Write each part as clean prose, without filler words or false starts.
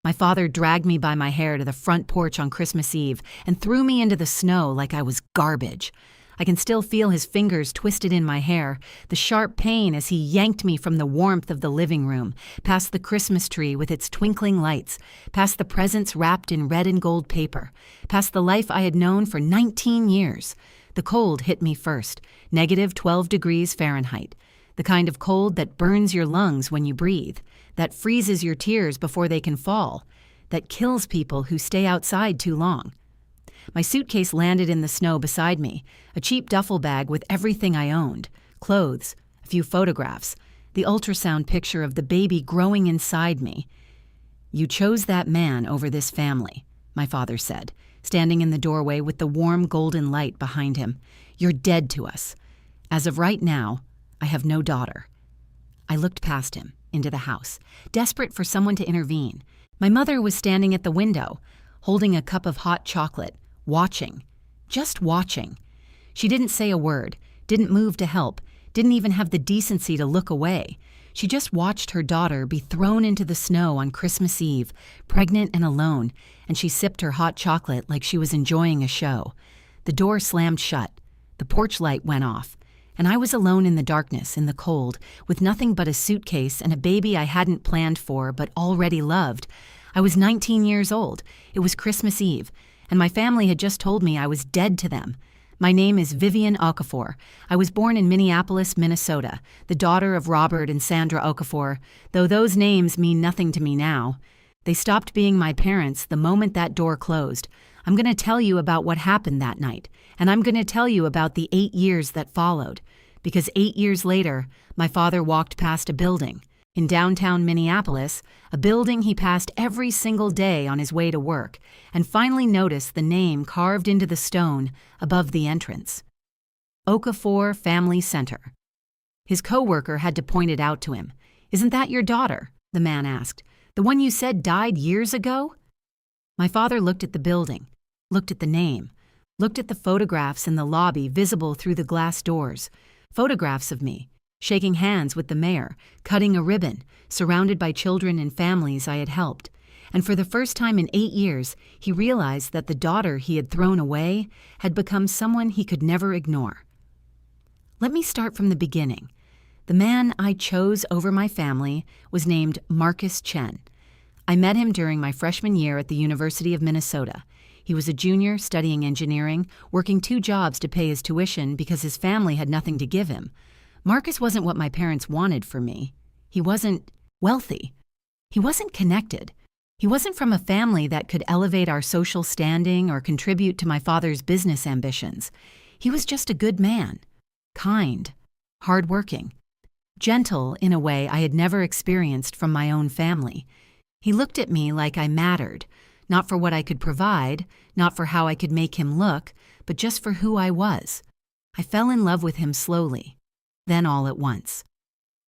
My father dragged me by my hair to the front porch on Christmas Eve and threw me into the snow like I was garbage. I can still feel his fingers twisted in my hair, the sharp pain as he yanked me from the warmth of the living room, past the Christmas tree with its twinkling lights, past the presents wrapped in red and gold paper, past the life I had known for 19 years. The cold hit me first, -12 degrees Fahrenheit. The kind of cold that burns your lungs when you breathe, that freezes your tears before they can fall, that kills people who stay outside too long. My suitcase landed in the snow beside me, a cheap duffel bag with everything I owned, clothes, a few photographs, the ultrasound picture of the baby growing inside me. "You chose that man over this family," my father said, standing in the doorway with the warm golden light behind him. "You're dead to us. As of right now, I have no daughter." I looked past him, into the house, desperate for someone to intervene. My mother was standing at the window, holding a cup of hot chocolate, watching, just watching. She didn't say a word, didn't move to help, didn't even have the decency to look away. She just watched her daughter be thrown into the snow on Christmas Eve, pregnant and alone, and she sipped her hot chocolate like she was enjoying a show. The door slammed shut, the porch light went off, and I was alone in the darkness, in the cold, with nothing but a suitcase and a baby I hadn't planned for but already loved. I was 19 years old. It was Christmas Eve, and my family had just told me I was dead to them. My name is Vivian Okafor. I was born in Minneapolis, Minnesota, the daughter of Robert and Sandra Okafor, though those names mean nothing to me now. They stopped being my parents the moment that door closed. I'm going to tell you about what happened that night, and I'm going to tell you about the 8 years that followed, because 8 years later, my father walked past a building in downtown Minneapolis, a building he passed every single day on his way to work, and finally noticed the name carved into the stone above the entrance. Okafor Family Center. His coworker had to point it out to him. "Isn't that your daughter?" the man asked. "The one you said died years ago?" My father looked at the building, looked at the name, looked at the photographs in the lobby visible through the glass doors, photographs of me, shaking hands with the mayor, cutting a ribbon, surrounded by children and families I had helped. And for the first time in 8 years, he realized that the daughter he had thrown away had become someone he could never ignore. Let me start from the beginning. The man I chose over my family was named Marcus Chen. I met him during my freshman year at the University of Minnesota. He was a junior studying engineering, working 2 jobs to pay his tuition because his family had nothing to give him. Marcus wasn't what my parents wanted for me. He wasn't wealthy. He wasn't connected. He wasn't from a family that could elevate our social standing or contribute to my father's business ambitions. He was just a good man, kind, hardworking, gentle in a way I had never experienced from my own family. He looked at me like I mattered, not for what I could provide, not for how I could make him look, but just for who I was. I fell in love with him slowly, then all at once.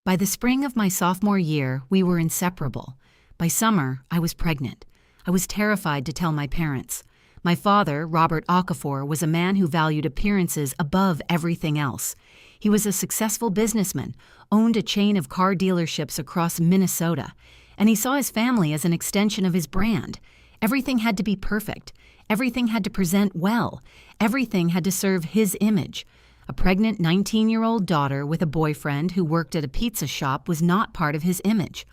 By the spring of my sophomore year, we were inseparable. By summer, I was pregnant. I was terrified to tell my parents. My father, Robert Okafor, was a man who valued appearances above everything else. He was a successful businessman, owned a chain of car dealerships across Minnesota, and he saw his family as an extension of his brand. Everything had to be perfect. Everything had to present well. Everything had to serve his image. A pregnant 19-year-old daughter with a boyfriend who worked at a pizza shop was not part of his image.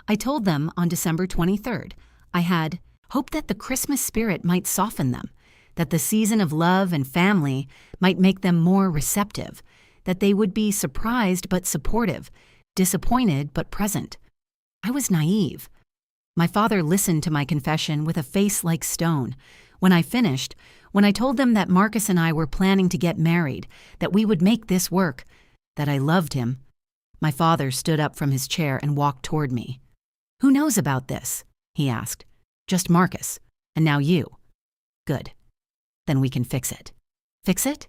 I told them on December 23rd, I had hoped that the Christmas spirit might soften them, that the season of love and family might make them more receptive, that they would be surprised but supportive, disappointed but present. I was naive. My father listened to my confession with a face like stone. When I finished, when I told them that Marcus and I were planning to get married, that we would make this work, that I loved him, my father stood up from his chair and walked toward me. "Who knows about this?" he asked. "Just Marcus, and now you." "Good. Then we can fix it." "Fix it?"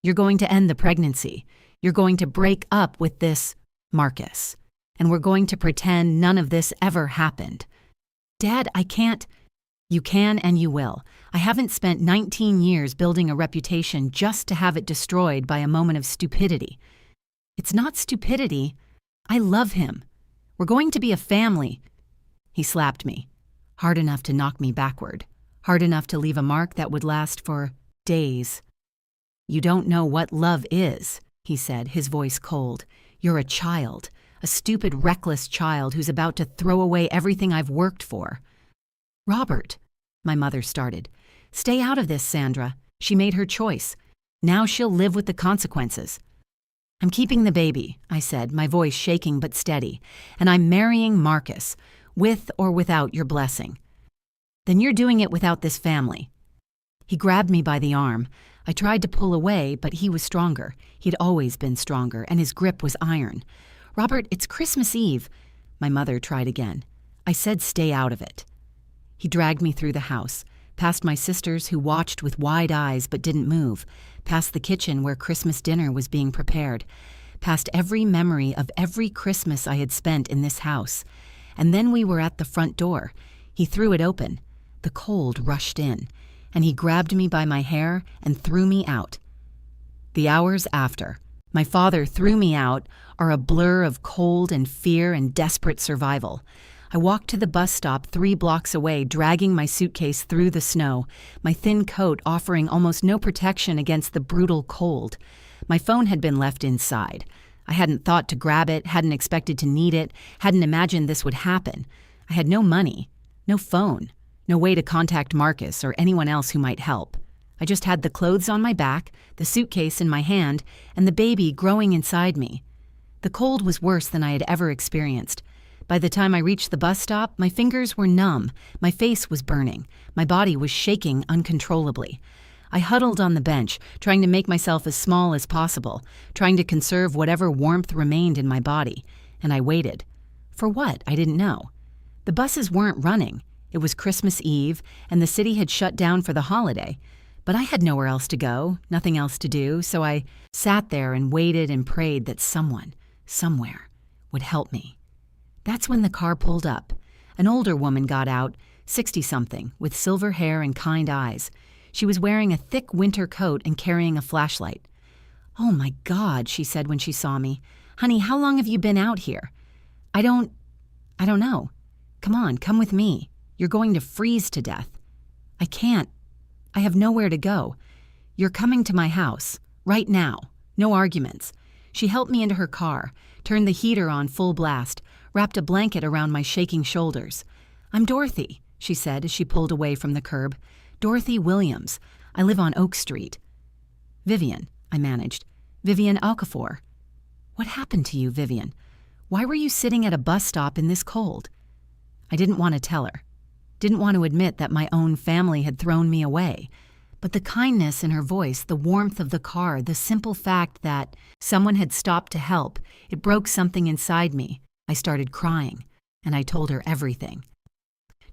"You're going to end the pregnancy. You're going to break up with this Marcus. And we're going to pretend none of this ever happened." "Dad, I can't." "You can and you will. I haven't spent 19 years building a reputation just to have it destroyed by a moment of stupidity." "It's not stupidity. I love him. We're going to be a family." He slapped me. hard enough to knock me backward, hard enough to leave a mark that would last for days. "You don't know what love is," he said, his voice cold. "You're a child, a stupid, reckless child who's about to throw away everything I've worked for." "Robert," my mother started. "Stay out of this, Sandra. She made her choice. Now she'll live with the consequences." "I'm keeping the baby," I said, my voice shaking but steady, "and I'm marrying Marcus, with or without your blessing." "Then you're doing it without this family." He grabbed me by the arm. I tried to pull away, but he was stronger. He'd always been stronger, and his grip was iron. "Robert, it's Christmas Eve." My mother tried again. I said stay out of it. He dragged me through the house, past my sisters who watched with wide eyes but didn't move, past the kitchen where Christmas dinner was being prepared, past every memory of every Christmas I had spent in this house. And then we were at the front door. He threw it open. The cold rushed in, and he grabbed me by my hair and threw me out. The hours after, my father threw me out, are a blur of cold and fear and desperate survival. I walked to the bus stop 3 blocks away, dragging my suitcase through the snow, my thin coat offering almost no protection against the brutal cold. My phone had been left inside. I hadn't thought to grab it, hadn't expected to need it, hadn't imagined this would happen. I had no money, no phone, no way to contact Marcus or anyone else who might help. I just had the clothes on my back, the suitcase in my hand, and the baby growing inside me. The cold was worse than I had ever experienced. By the time I reached the bus stop, my fingers were numb, my face was burning, my body was shaking uncontrollably. I huddled on the bench, trying to make myself as small as possible, trying to conserve whatever warmth remained in my body, and I waited. For what? I didn't know. The buses weren't running. It was Christmas Eve, and the city had shut down for the holiday. But I had nowhere else to go, nothing else to do, so I sat there and waited and prayed that someone, somewhere, would help me. That's when the car pulled up. An older woman got out, 60-something, with silver hair and kind eyes. She was wearing a thick winter coat and carrying a flashlight. "Oh my God," she said when she saw me. "Honey, how long have you been out here?" I don't know. Come on, come with me. You're going to freeze to death." "I can't. I have nowhere to go. You're coming to my house. Right now. No arguments." She helped me into her car, turned the heater on full blast, wrapped a blanket around my shaking shoulders. "I'm Dorothy," she said as she pulled away from the curb. "Dorothy Williams. I live on Oak Street." "Vivian," I managed. "Vivian Okafor." "What happened to you, Vivian? Why were you sitting at a bus stop in this cold?" I didn't want to tell her. Didn't want to admit that my own family had thrown me away. But the kindness in her voice, the warmth of the car, the simple fact that someone had stopped to help, it broke something inside me. I started crying, and I told her everything.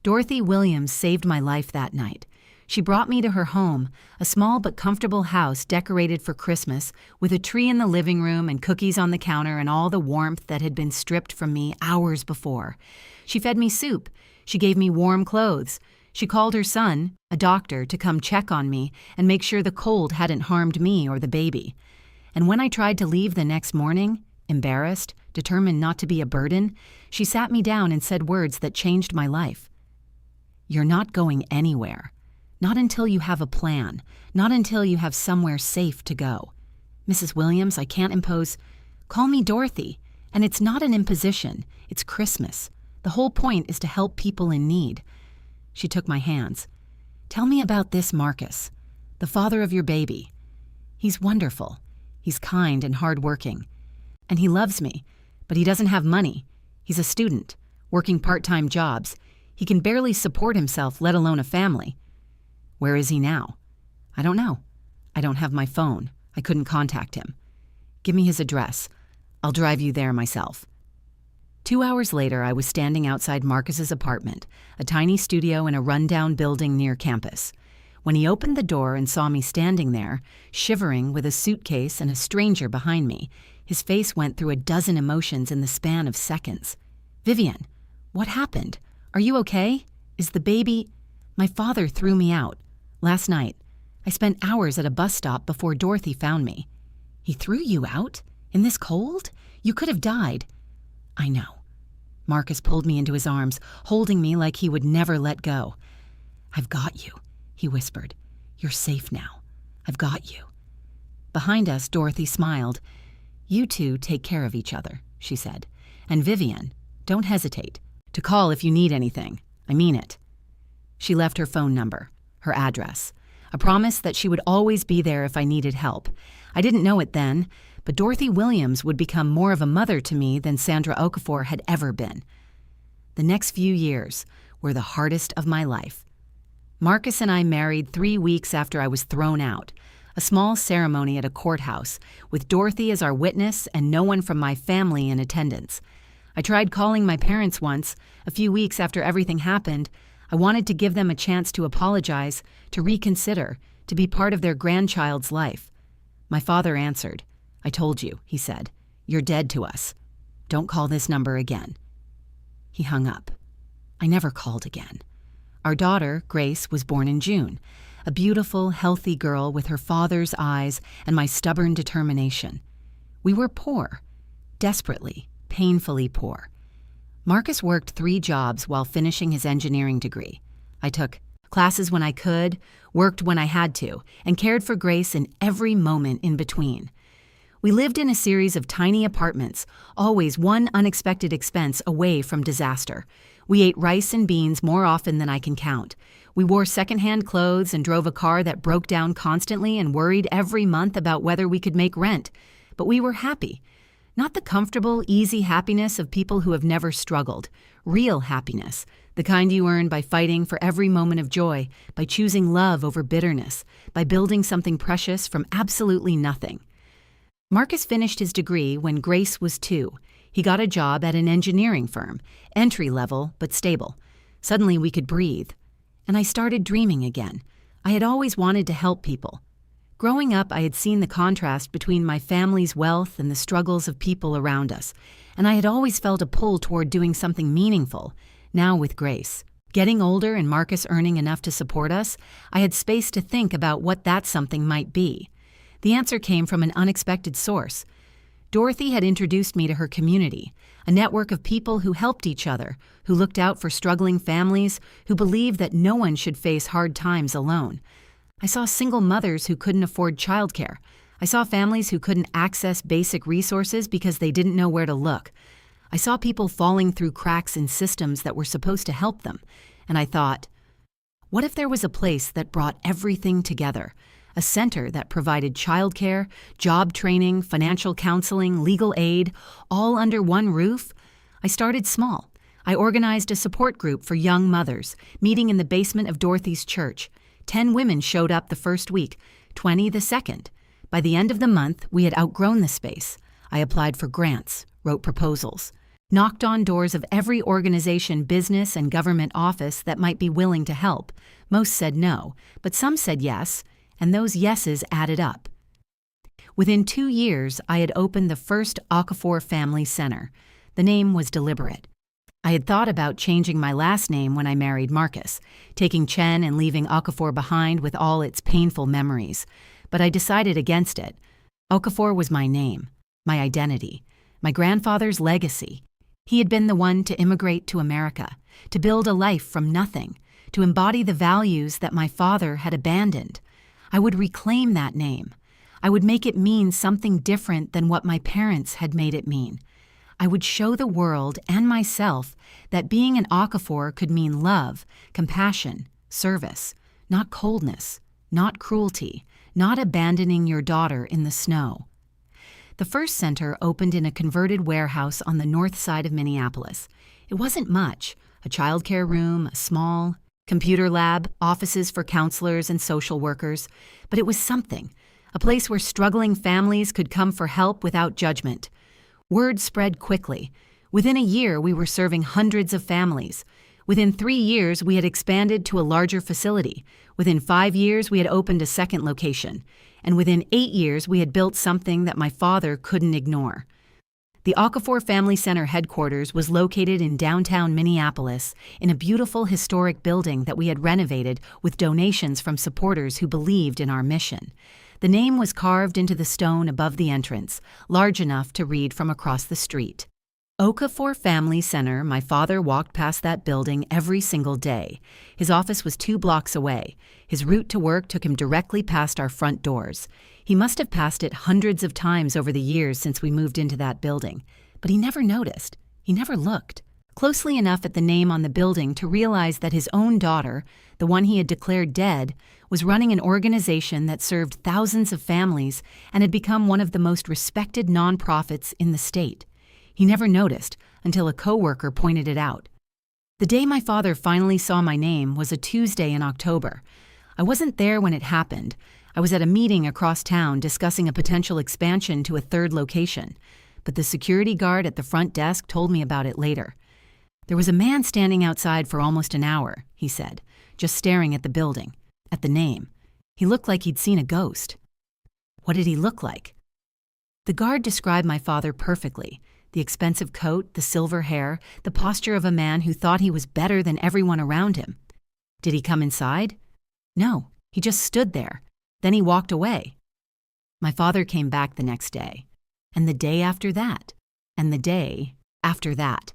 Dorothy Williams saved my life that night. She brought me to her home, a small but comfortable house decorated for Christmas, with a tree in the living room and cookies on the counter and all the warmth that had been stripped from me hours before. She fed me soup. She gave me warm clothes. She called her son, a doctor, to come check on me and make sure the cold hadn't harmed me or the baby. And when I tried to leave the next morning, embarrassed, determined not to be a burden, she sat me down and said words that changed my life. "You're not going anywhere. Not until you have a plan. Not until you have somewhere safe to go. Mrs. Williams, I can't impose. Call me Dorothy. And it's not an imposition. It's Christmas. The whole point is to help people in need." She took my hands. "Tell me about this Marcus, the father of your baby. He's wonderful. He's kind and hardworking. And he loves me, but he doesn't have money. He's a student, working part-time jobs. He can barely support himself, let alone a family. Where is he now? I don't know. I don't have my phone. I couldn't contact him. Give me his address. I'll drive you there myself." 2 hours later, I was standing outside Marcus's apartment, a tiny studio in a rundown building near campus. When he opened the door and saw me standing there, shivering with a suitcase and a stranger behind me, his face went through a dozen emotions in the span of seconds. "Vivian, what happened? Are you okay? Is the baby—" "My father threw me out. Last night. I spent hours at a bus stop before Dorothy found me." "He threw you out? In this cold? You could have died." "I know. Marcus pulled me into his arms, holding me like he would never let go. "I've got you," he whispered. "You're safe now. I've got you." Behind us, Dorothy smiled. "You two take care of each other," she said. "And Vivian, don't hesitate to call if you need anything. I mean it." She left her phone number, her address, a promise that she would always be there if I needed help. I didn't know it then, but Dorothy Williams would become more of a mother to me than Sandra Okafor had ever been. The next few years were the hardest of my life. Marcus and I married 3 weeks after I was thrown out, a small ceremony at a courthouse, with Dorothy as our witness and no one from my family in attendance. I tried calling my parents once, a few weeks after everything happened. I wanted to give them a chance to apologize, to reconsider, to be part of their grandchild's life. My father answered. "I told you," he said. "You're dead to us. Don't call this number again." He hung up. I never called again. Our daughter, Grace, was born in June, a beautiful, healthy girl with her father's eyes and my stubborn determination. We were poor, desperately, painfully poor. Marcus worked 3 jobs while finishing his engineering degree. I took classes when I could, worked when I had to, and cared for Grace in every moment in between. We lived in a series of tiny apartments, always one unexpected expense away from disaster. We ate rice and beans more often than I can count. We wore secondhand clothes and drove a car that broke down constantly and worried every month about whether we could make rent. But we were happy. Not the comfortable, easy happiness of people who have never struggled. Real happiness, the kind you earn by fighting for every moment of joy, by choosing love over bitterness, by building something precious from absolutely nothing. Marcus finished his degree when Grace was 2. He got a job at an engineering firm, entry-level but stable. Suddenly we could breathe. And I started dreaming again. I had always wanted to help people. Growing up, I had seen the contrast between my family's wealth and the struggles of people around us, and I had always felt a pull toward doing something meaningful. Now with Grace, getting older and Marcus earning enough to support us, I had space to think about what that something might be. The answer came from an unexpected source. Dorothy had introduced me to her community, a network of people who helped each other, who looked out for struggling families, who believed that no one should face hard times alone. I saw single mothers who couldn't afford childcare. I saw families who couldn't access basic resources because they didn't know where to look. I saw people falling through cracks in systems that were supposed to help them. And I thought, what if there was a place that brought everything together? A center that provided childcare, job training, financial counseling, legal aid, all under one roof? I started small. I organized a support group for young mothers, meeting in the basement of Dorothy's church. 10 women showed up the first week, 20 the second. By the end of the month, we had outgrown the space. I applied for grants, wrote proposals, knocked on doors of every organization, business, and government office that might be willing to help. Most said no, but some said yes, and those yeses added up. Within 2 years, I had opened the first Okafor Family Center. The name was deliberate. I had thought about changing my last name when I married Marcus, taking Chen and leaving Okafor behind with all its painful memories. But I decided against it. Okafor was my name, my identity, my grandfather's legacy. He had been the one to immigrate to America, to build a life from nothing, to embody the values that my father had abandoned. I would reclaim that name. I would make it mean something different than what my parents had made it mean. I would show the world and myself that being an Okafor could mean love, compassion, service, not coldness, not cruelty, not abandoning your daughter in the snow. The first center opened in a converted warehouse on the north side of Minneapolis. It wasn't much, a childcare room, a small computer lab, offices for counselors and social workers, but it was something, a place where struggling families could come for help without judgment. Word spread quickly. Within a year, we were serving hundreds of families. Within 3 years, we had expanded to a larger facility. Within 5 years, we had opened a second location. And within 8 years, we had built something that my father couldn't ignore. The Okafor Family Center headquarters was located in downtown Minneapolis in a beautiful historic building that we had renovated with donations from supporters who believed in our mission. The name was carved into the stone above the entrance, large enough to read from across the street. Okafor Family Center, my father walked past that building every single day. His office was 2 blocks away. His route to work took him directly past our front doors. He must have passed it hundreds of times over the years since we moved into that building. But he never noticed. He never looked closely enough at the name on the building to realize that his own daughter, the one he had declared dead, was running an organization that served thousands of families and had become one of the most respected nonprofits in the state. He never noticed until a coworker pointed it out. The day my father finally saw my name was a Tuesday in October. I wasn't there when it happened. I was at a meeting across town discussing a potential expansion to a 3rd location, but the security guard at the front desk told me about it later. There was a man standing outside for almost an hour, he said, just staring at the building, at the name. He looked like he'd seen a ghost. What did he look like? The guard described my father perfectly. The expensive coat, the silver hair, the posture of a man who thought he was better than everyone around him. Did he come inside? No, he just stood there. Then he walked away. My father came back the next day, and the day after that, and the day after that.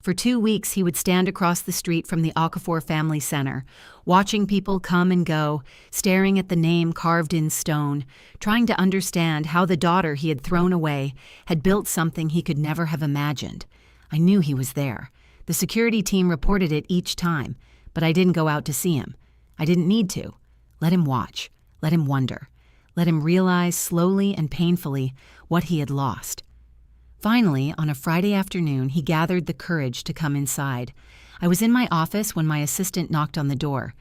For 2 weeks, he would stand across the street from the Okafor Family Center, watching people come and go, staring at the name carved in stone, trying to understand how the daughter he had thrown away had built something he could never have imagined. I knew he was there. The security team reported it each time, but I didn't go out to see him. I didn't need to. Let him watch. Let him wonder. Let him realize slowly and painfully what he had lost. Finally, on a Friday afternoon, he gathered the courage to come inside. I was in my office when my assistant knocked on the door.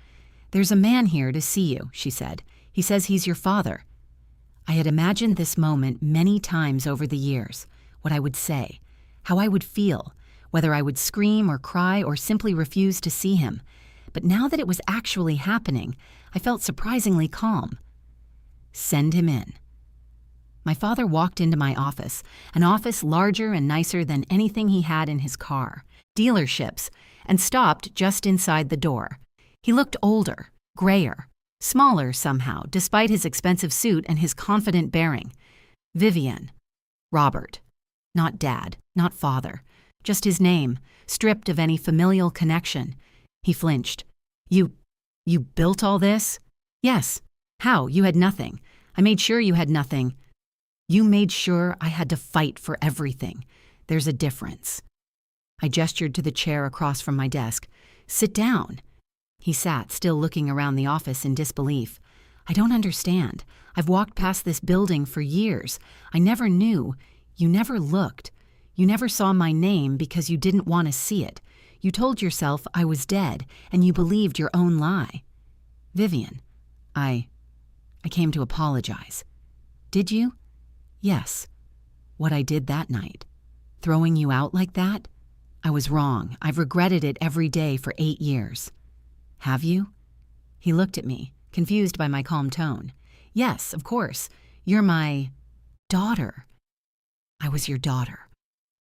"There's a man here to see you," she said. "He says he's your father." I had imagined this moment many times over the years, what I would say, how I would feel, whether I would scream or cry or simply refuse to see him. But now that it was actually happening, I felt surprisingly calm. "Send him in." My father walked into my office, an office larger and nicer than anything he had in his car, dealerships, and stopped just inside the door. He looked older, grayer, smaller somehow, despite his expensive suit and his confident bearing. Vivian. Robert. Not dad, not father. Just his name, stripped of any familial connection. He flinched. You built all this?" "Yes. How? You had nothing. I made sure you had nothing." "You made sure I had to fight for everything. There's a difference." I gestured to the chair across from my desk. "Sit down." He sat, still looking around the office in disbelief. "I don't understand. I've walked past this building for years. I never knew. You never looked. You never saw my name because you didn't want to see it. You told yourself I was dead, and you believed your own lie." "Vivian, I came to apologize." "Did you?" "Yes. What I did that night. Throwing you out like that? I was wrong. I've regretted it every day for 8 years. "Have you?" He looked at me, confused by my calm tone. "Yes, of course. You're my daughter." "I was your daughter.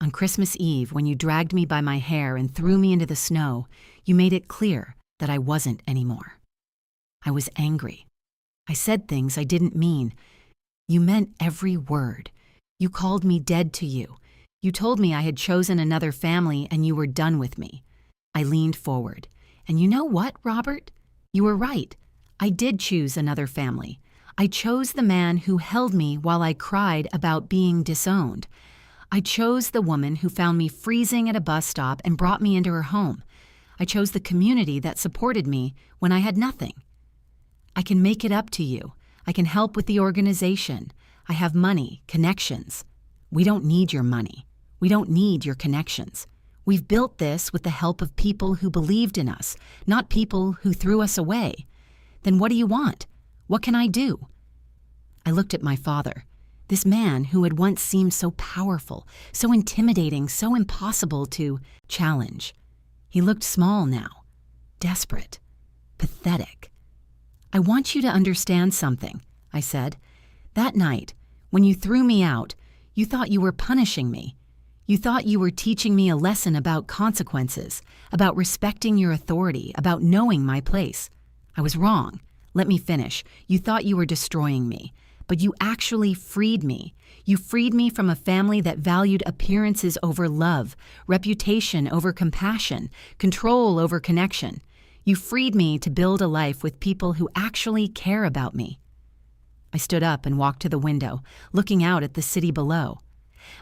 On Christmas Eve, when you dragged me by my hair and threw me into the snow, you made it clear that I wasn't anymore. I was angry. I said things I didn't mean. You meant every word. You called me dead to you. You told me I had chosen another family and you were done with me." I leaned forward. "And you know what, Robert? You were right. I did choose another family. I chose the man who held me while I cried about being disowned. I chose the woman who found me freezing at a bus stop and brought me into her home. I chose the community that supported me when I had nothing. I can make it up to you. I can help with the organization. I have money, connections. We don't need your money. We don't need your connections. We've built this with the help of people who believed in us, not people who threw us away. Then what do you want? What can I do?" I looked at my father, this man who had once seemed so powerful, so intimidating, so impossible to challenge. He looked small now, desperate, pathetic. "I want you to understand something," I said. "That night, when you threw me out, you thought you were punishing me. You thought you were teaching me a lesson about consequences, about respecting your authority, about knowing my place. I was wrong. Let me finish. You thought you were destroying me. but you actually freed me. You freed me from a family that valued appearances over love, reputation over compassion, control over connection. You freed me to build a life with people who actually care about me. I stood up and walked to the window, looking out at the city below.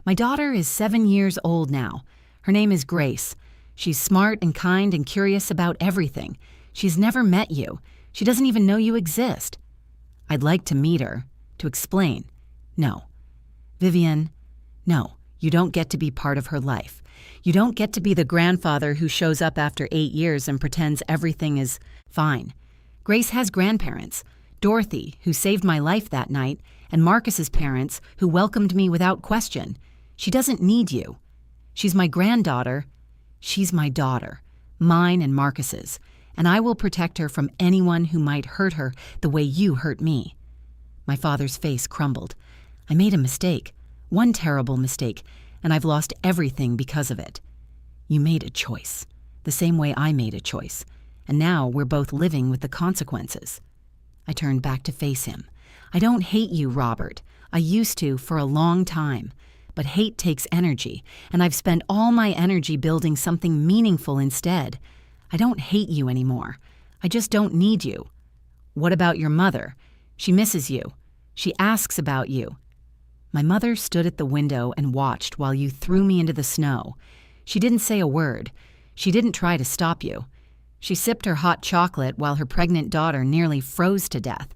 My daughter is 7 years old now. Her name is Grace. She's smart and kind and curious about everything. She's never met you. She doesn't even know you exist. I'd like to meet her, to explain. No. Vivian, no, you don't get to be part of her life. You don't get to be the grandfather who shows up after 8 years and pretends everything is fine. Grace has grandparents. Dorothy, who saved my life that night, and Marcus's parents, who welcomed me without question. She doesn't need you. She's my granddaughter. She's my daughter, mine and Marcus's, and I will protect her from anyone who might hurt her the way you hurt me. My father's face crumbled. I made a mistake, one terrible mistake, and I've lost everything because of it. You made a choice, the same way I made a choice, and now we're both living with the consequences. I turned back to face him. I don't hate you, Robert. I used to for a long time. But hate takes energy, and I've spent all my energy building something meaningful instead. I don't hate you anymore. I just don't need you. What about your mother? She misses you. She asks about you. My mother stood at the window and watched while you threw me into the snow. She didn't say a word. She didn't try to stop you. She sipped her hot chocolate while her pregnant daughter nearly froze to death.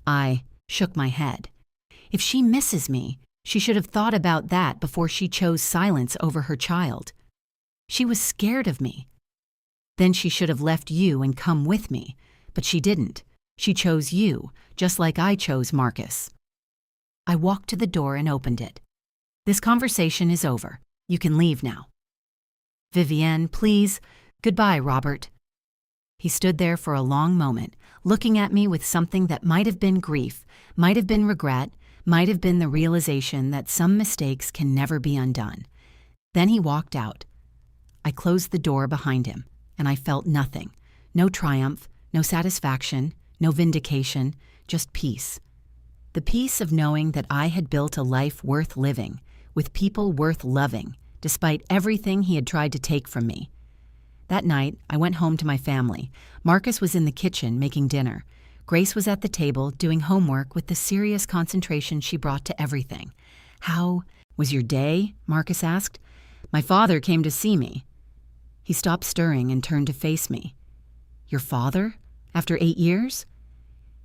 I shook my head. If she misses me, she should have thought about that before she chose silence over her child. She was scared of me. Then she should have left you and come with me, but she didn't. She chose you, just like I chose Marcus. I walked to the door and opened it. This conversation is over. You can leave now. Vivienne, please. Goodbye, Robert. He stood there for a long moment, looking at me with something that might have been grief, might have been regret, might have been the realization that some mistakes can never be undone. Then he walked out. I closed the door behind him, and I felt nothing. No triumph, no satisfaction, no vindication, just peace. The peace of knowing that I had built a life worth living, with people worth loving, despite everything he had tried to take from me. That night, I went home to my family. Marcus was in the kitchen making dinner. Grace was at the table doing homework with the serious concentration she brought to everything. How was your day? Marcus asked. My father came to see me. He stopped stirring and turned to face me. Your father? After 8 years?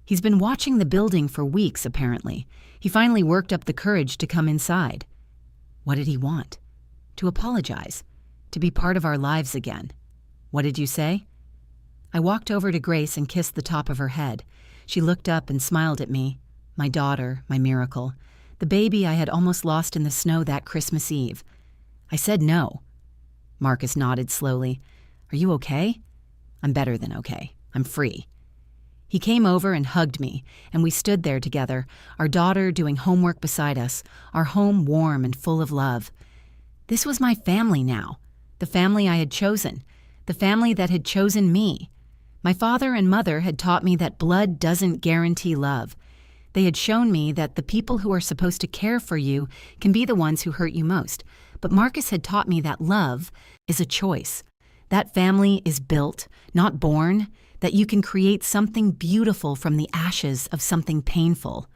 He's been watching the building for weeks, apparently. He finally worked up the courage to come inside. What did he want? To apologize. To be part of our lives again. What did you say? I walked over to Grace and kissed the top of her head. She looked up and smiled at me. My daughter, my miracle. The baby I had almost lost in the snow that Christmas Eve. I said no. Marcus nodded slowly. Are you okay? I'm better than okay. I'm free. He came over and hugged me, and we stood there together, our daughter doing homework beside us, our home warm and full of love. This was my family now, the family I had chosen, the family that had chosen me. My father and mother had taught me that blood doesn't guarantee love. They had shown me that the people who are supposed to care for you can be the ones who hurt you most. But Marcus had taught me that love is a choice. That family is built, not born, that you can create something beautiful from the ashes of something painful.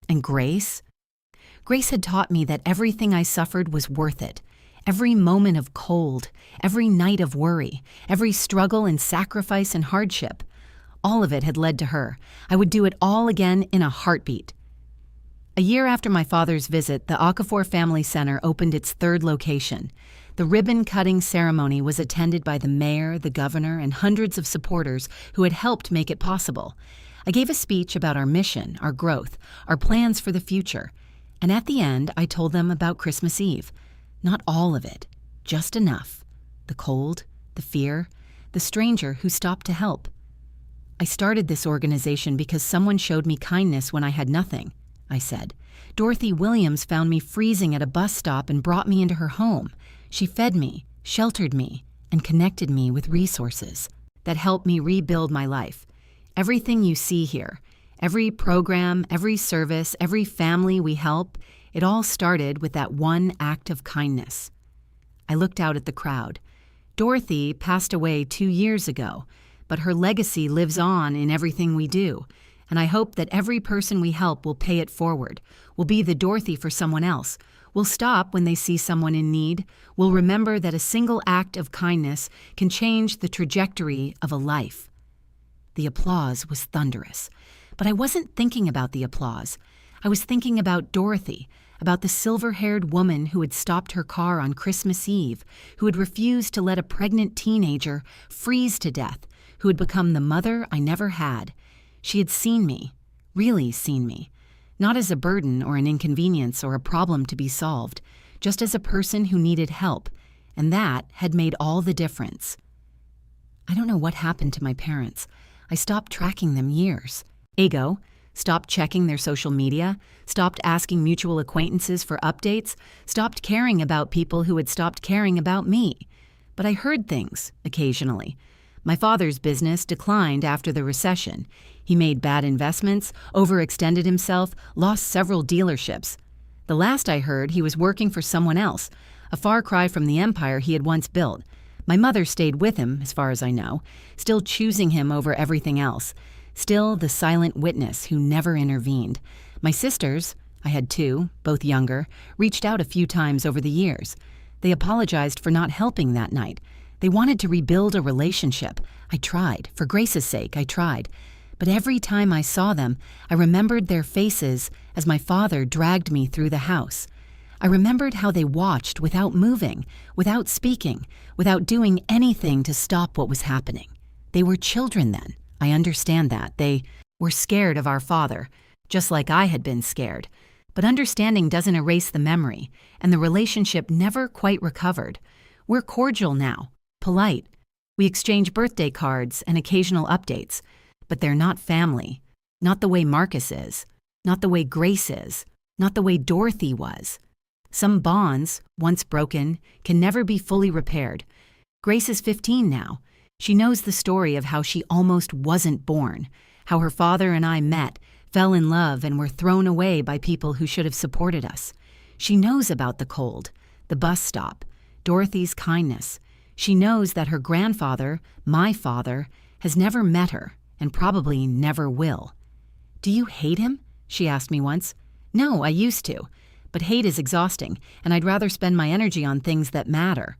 And Grace? Grace had taught me that everything I suffered was worth it. Every moment of cold, every night of worry, every struggle and sacrifice and hardship. All of it had led to her. I would do it all again in a heartbeat. A year after my father's visit, the Okafor Family Center opened its 3rd location. The ribbon-cutting ceremony was attended by the mayor, the governor, and hundreds of supporters who had helped make it possible. I gave a speech about our mission, our growth, our plans for the future. And at the end, I told them about Christmas Eve. Not all of it, just enough. The cold, the fear, the stranger who stopped to help. I started this organization because someone showed me kindness when I had nothing, I said. Dorothy Williams found me freezing at a bus stop and brought me into her home. She fed me, sheltered me, and connected me with resources that helped me rebuild my life. Everything you see here, Every program, every service, every family we help, it all started with that one act of kindness. I looked out at the crowd. Dorothy passed away 2 years ago, but her legacy lives on in everything we do, and I hope that every person we help will pay it forward, will be the Dorothy for someone else, will stop when they see someone in need, will remember that a single act of kindness can change the trajectory of a life. The applause was thunderous, but I wasn't thinking about the applause. I was thinking about Dorothy, about the silver-haired woman who had stopped her car on Christmas Eve, who had refused to let a pregnant teenager freeze to death, who had become the mother I never had. She had seen me, really seen me, not as a burden or an inconvenience or a problem to be solved, just as a person who needed help, and that had made all the difference. I don't know what happened to my parents. I stopped tracking them years ago, stopped checking their social media, stopped asking mutual acquaintances for updates, stopped caring about people who had stopped caring about me. But I heard things, occasionally. My father's business declined after the recession. He made bad investments, overextended himself, lost several dealerships. The last I heard, he was working for someone else, a far cry from the empire he had once built. My mother stayed with him, as far as I know, still choosing him over everything else, still the silent witness who never intervened. My sisters, I had 2, both younger, reached out a few times over the years. They apologized for not helping that night. They wanted to rebuild a relationship. I tried. For Grace's sake, I tried. But every time I saw them, I remembered their faces as my father dragged me through the house. I remembered how they watched without moving, without speaking, without doing anything to stop what was happening. They were children then. I understand that. They were scared of our father, just like I had been scared. But understanding doesn't erase the memory, and the relationship never quite recovered. We're cordial now, polite. We exchange birthday cards and occasional updates, but they're not family, not the way Marcus is, not the way Grace is, not the way Dorothy was. Some bonds, once broken, can never be fully repaired. Grace is 15 now. She knows the story of how she almost wasn't born, how her father and I met, fell in love, and were thrown away by people who should have supported us. She knows about the cold, the bus stop, Dorothy's kindness. She knows that her grandfather, my father, has never met her and probably never will. "Do you hate him?" she asked me once. "No, I used to. But hate is exhausting, and I'd rather spend my energy on things that matter."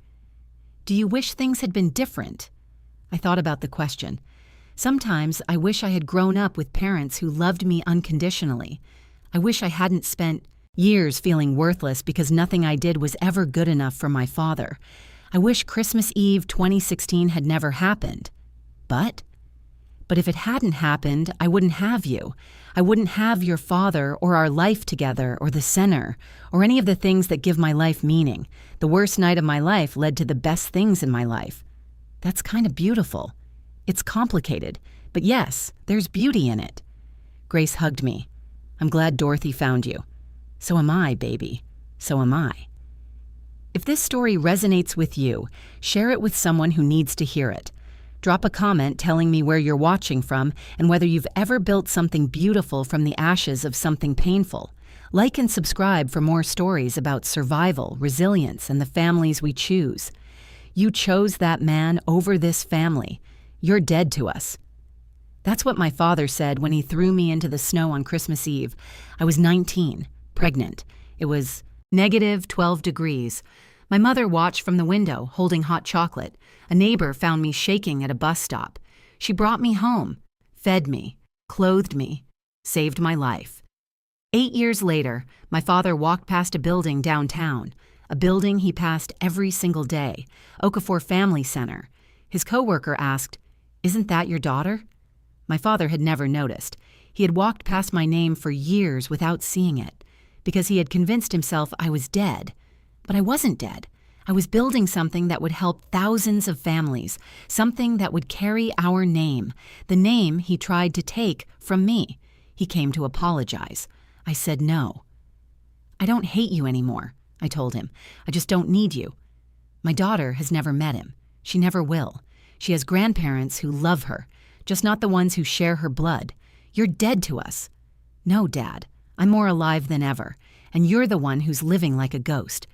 "Do you wish things had been different?" I thought about the question. Sometimes I wish I had grown up with parents who loved me unconditionally. I wish I hadn't spent years feeling worthless because nothing I did was ever good enough for my father. I wish Christmas Eve 2016 had never happened. But if it hadn't happened, I wouldn't have you. I wouldn't have your father or our life together or the center or any of the things that give my life meaning. The worst night of my life led to the best things in my life. That's kind of beautiful. It's complicated, but yes, there's beauty in it. Grace hugged me. "I'm glad Dorothy found you." "So am I, baby. So am I." If this story resonates with you, share it with someone who needs to hear it. Drop a comment telling me where you're watching from and whether you've ever built something beautiful from the ashes of something painful. Like and subscribe for more stories about survival, resilience, and the families we choose. You chose that man over this family. You're dead to us. That's what my father said when he threw me into the snow on Christmas Eve. I was 19, pregnant. It was -12 degrees. My mother watched from the window, holding hot chocolate. A neighbor found me shaking at a bus stop. She brought me home, fed me, clothed me, saved my life. 8 years later, my father walked past a building downtown, a building he passed every single day, Okafor Family Center. His coworker asked, "Isn't that your daughter?" My father had never noticed. He had walked past my name for years without seeing it, because he had convinced himself I was dead. But I wasn't dead. I was building something that would help thousands of families, something that would carry our name, the name he tried to take from me. He came to apologize. I said no. "I don't hate you anymore," I told him. "I just don't need you." My daughter has never met him. She never will. She has grandparents who love her, just not the ones who share her blood. You're dead to us." "No, Dad. I'm more alive than ever, and you're the one who's living like a ghost.